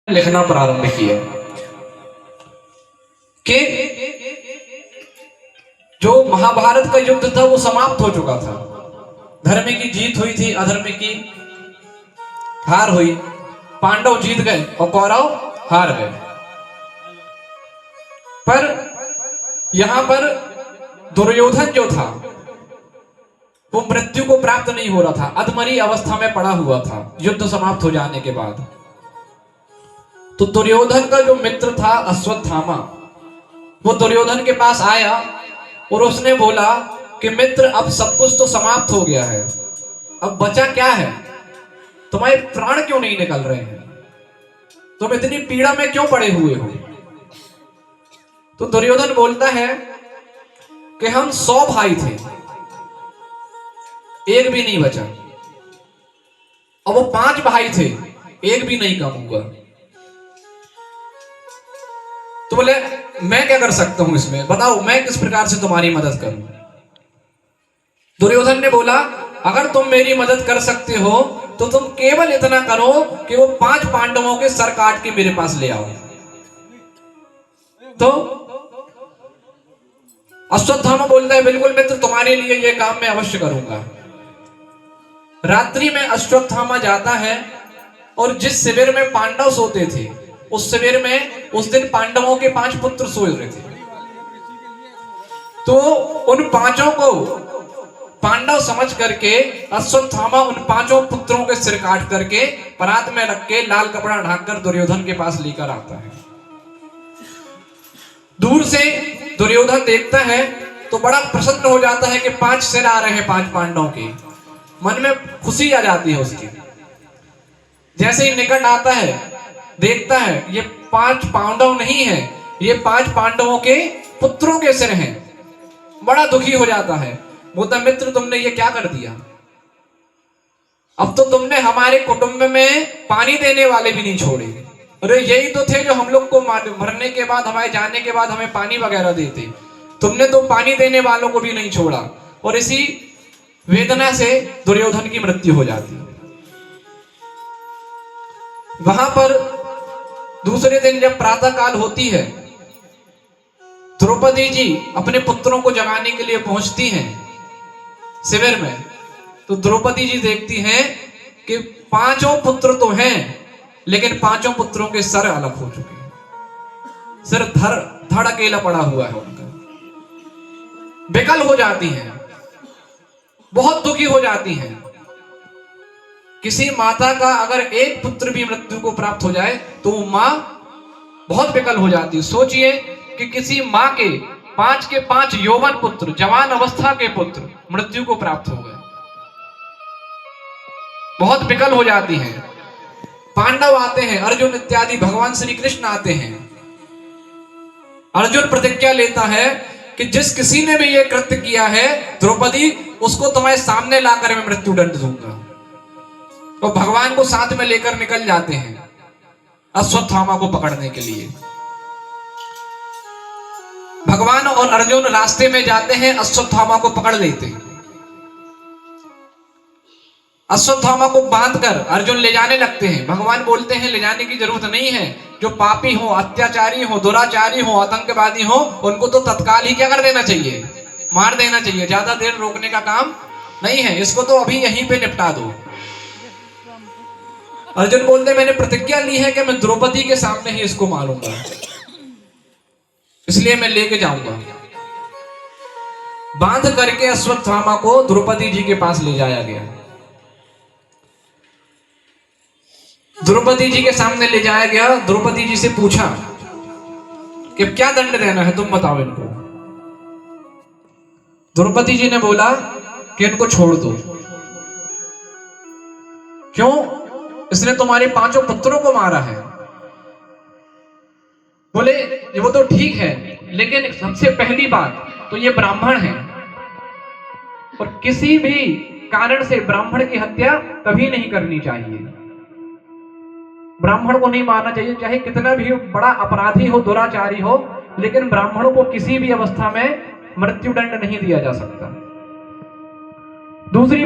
लिखना प्रारंभ किया कि जो महाभारत का युद्ध था वो समाप्त हो चुका था। धर्म की जीत हुई थी, अधर्म की हार हुई। पांडव जीत गए और कौरव हार गए। पर यहां पर दुर्योधन जो था वो मृत्यु को प्राप्त नहीं हो रहा था, अधमरी अवस्था में पड़ा हुआ था युद्ध समाप्त हो जाने के बाद। तो दुर्योधन का जो मित्र था अश्वत्थामा, वो दुर्योधन के पास आया और उसने बोला कि मित्र, अब सब कुछ तो समाप्त हो गया है, अब बचा क्या है? तुम्हारे प्राण क्यों नहीं निकल रहे हैं? तुम इतनी पीड़ा में क्यों पड़े हुए हो? तो दुर्योधन बोलता है कि हम 100 भाई थे, एक भी नहीं बचा। और वो 5 भाई थे, एक भी नहीं कम हुआ। तो बोले मैं क्या कर सकता हूं इसमें, बताओ मैं किस प्रकार से तुम्हारी मदद करूं? दुर्योधन ने बोला अगर तुम मेरी मदद कर सकते हो तो तुम केवल इतना करो कि वो 5 पांडवों के सर काट के मेरे पास ले आओ। तो अश्वत्थामा बोलता है बिल्कुल मित्र, तुम्हारे लिए यह काम मैं अवश्य करूंगा। रात्रि में अश्वत्थामा जाता है और जिस शिविर में पांडव सोते थे उस शिविर में उस दिन पांडवों के 5 पुत्र सोए हुए थे। तो उन 5 को पांडव समझ करके अश्वत्थामा उन 5 पुत्रों के सिर काट करके परात में रख के लाल कपड़ा ढांककर दुर्योधन के पास लेकर आता है। दूर से दुर्योधन देखता है तो बड़ा प्रसन्न हो जाता है कि 5 सिर आ रहे हैं 5 पांडवों के। मन में खुशी आ जाती है उसकी। जैसे ही निकट आता है देखता है ये 5 पांडव नहीं है, ये 5 पांडवों के पुत्रों के सिर हैं। बड़ा दुखी हो जाता है, बोलता मित्र तुमने ये क्या कर दिया? अब तो तुमने हमारे कुटुंब में पानी देने वाले भी नहीं छोड़े। अरे यही तो थे जो हम लोग को मरने के बाद, हमारे जाने के बाद हमें पानी वगैरह देते। तुमने तो पानी देने वालों को भी नहीं छोड़ा। और इसी वेदना से दुर्योधन की मृत्यु हो जाती है। वहां पर दूसरे दिन जब प्रातः काल होती है, द्रौपदी जी अपने पुत्रों को जगाने के लिए पहुंचती हैं शिविर में। तो द्रौपदी जी देखती हैं कि 5 पुत्र तो हैं लेकिन 5 पुत्रों के सर अलग हो चुके हैं। सिर धड़ अकेला पड़ा हुआ है उनका। विकल हो जाती हैं, बहुत दुखी हो जाती हैं। किसी माता का अगर एक पुत्र भी मृत्यु को प्राप्त हो जाए तो वो मां बहुत विकल हो जाती है। सोचिए कि किसी मां के 5 के 5 यौवन पुत्र, जवान अवस्था के पुत्र मृत्यु को प्राप्त हो गए, बहुत विकल हो जाती हैं। पांडव आते हैं, अर्जुन इत्यादि भगवान श्री कृष्ण आते हैं। अर्जुन प्रतिज्ञा लेता है कि जिस किसी ने भी यह कृत्य किया है द्रौपदी, उसको तुम्हारे सामने लाकर मैं मृत्यु दंड दूंगा। तो भगवान को साथ में लेकर निकल जाते हैं अश्वत्थामा को पकड़ने के लिए। भगवान और अर्जुन रास्ते में जाते हैं, अश्वत्थामा को पकड़ लेते हैं। अश्वत्थामा को बांधकर अर्जुन ले जाने लगते हैं। भगवान बोलते हैं ले जाने की जरूरत नहीं है, जो पापी हो, अत्याचारी हो, दुराचारी हो, आतंकवादी हो, उनको तो तत्काल ही क्या कर देना चाहिए, मार देना चाहिए। ज्यादा देर रोकने का काम नहीं है, इसको तो अभी यहीं पे निपटा दो। अर्जुन बोलते मैंने प्रतिज्ञा ली है कि मैं द्रौपदी के सामने ही इसको मारूंगा, इसलिए मैं लेके जाऊंगा। बांध करके अश्वत्थामा को द्रौपदी जी के पास ले जाया गया। द्रौपदी जी के सामने ले जाया गया। द्रौपदी जी से पूछा कि क्या दंड देना है, तुम बताओ इनको। द्रौपदी जी ने बोला कि इनको छोड़ दो। क्यों? इसने तुम्हारे 5 पुत्रों को मारा है। बोले वो तो ठीक है, लेकिन सबसे पहली बात तो ये ब्राह्मण है और किसी भी कारण से ब्राह्मण की हत्या कभी नहीं करनी चाहिए। ब्राह्मण को नहीं मारना चाहिए, चाहे कितना भी बड़ा अपराधी हो, दुराचारी हो, लेकिन ब्राह्मणों को किसी भी अवस्था में मृत्यु दंड नहीं दिया जा सकता। दूसरी